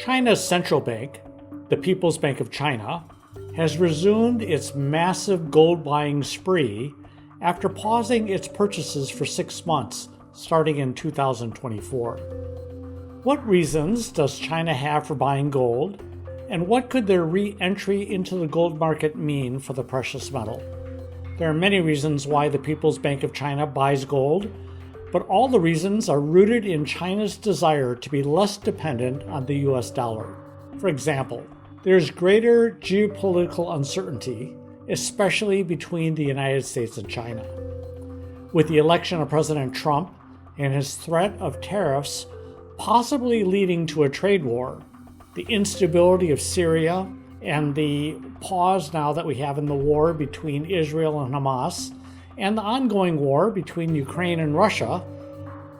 China's central bank, the People's Bank of China, has resumed its massive gold buying spree after pausing its purchases for 6 months, starting in 2024. What reasons does China have for buying gold, and what could their re-entry into the gold market mean for the precious metal? There are many reasons why the People's Bank of China buys gold, but all the reasons are rooted in China's desire to be less dependent on the US dollar. For example, there's greater geopolitical uncertainty, especially between the United States and China. With the election of President Trump and his threat of tariffs possibly leading to a trade war, the instability of Syria, and the pause now that we have in the war between Israel and Hamas, and the ongoing war between Ukraine and Russia,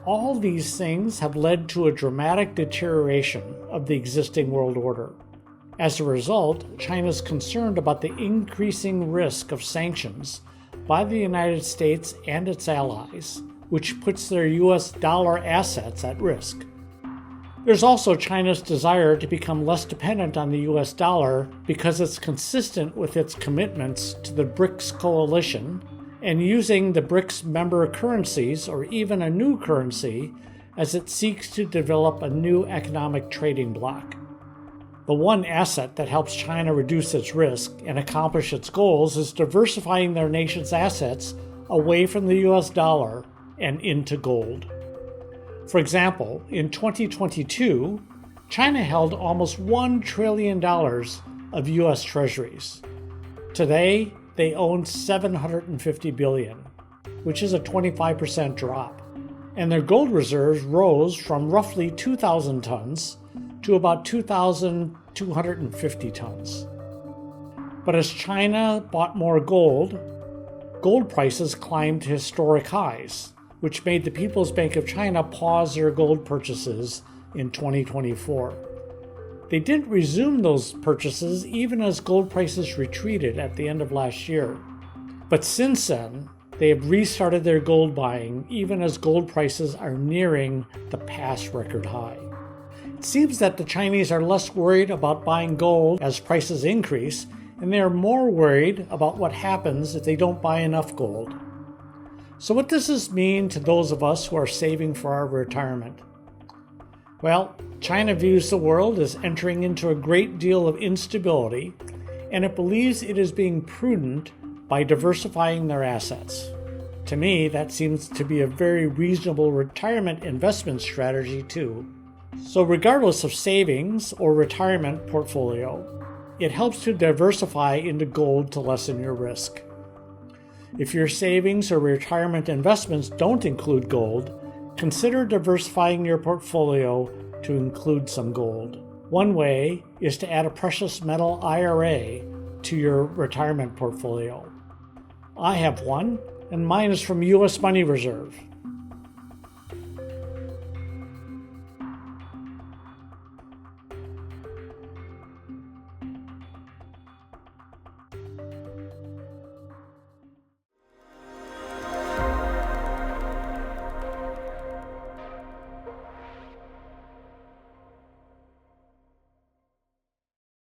all these things have led to a dramatic deterioration of the existing world order. As a result, China is concerned about the increasing risk of sanctions by the United States and its allies, which puts their US dollar assets at risk. There's also China's desire to become less dependent on the US dollar because it's consistent with its commitments to the BRICS coalition and using the BRICS member currencies or even a new currency as it seeks to develop a new economic trading bloc. The one asset that helps China reduce its risk and accomplish its goals is diversifying their nation's assets away from the US dollar and into gold. For example, in 2022, China held almost $1 trillion of US treasuries. Today, they own $750 billion, which is a 25% drop. And their gold reserves rose from roughly 2,000 tons to about 2,250 tons. But as China bought more gold prices climbed to historic highs, which made the People's Bank of China pause their gold purchases in 2024. They didn't resume those purchases even as gold prices retreated at the end of last year. But since then, they have restarted their gold buying even as gold prices are nearing the past record high. It seems that the Chinese are less worried about buying gold as prices increase, and they are more worried about what happens if they don't buy enough gold. So what does this mean to those of us who are saving for our retirement? Well, China views the world as entering into a great deal of instability, and it believes it is being prudent by diversifying their assets. To me, that seems to be a very reasonable retirement investment strategy too. So regardless of savings or retirement portfolio, it helps to diversify into gold to lessen your risk. If your savings or retirement investments don't include gold, consider diversifying your portfolio to include some gold. One way is to add a precious metal IRA to your retirement portfolio. I have one, and mine is from US Money Reserve.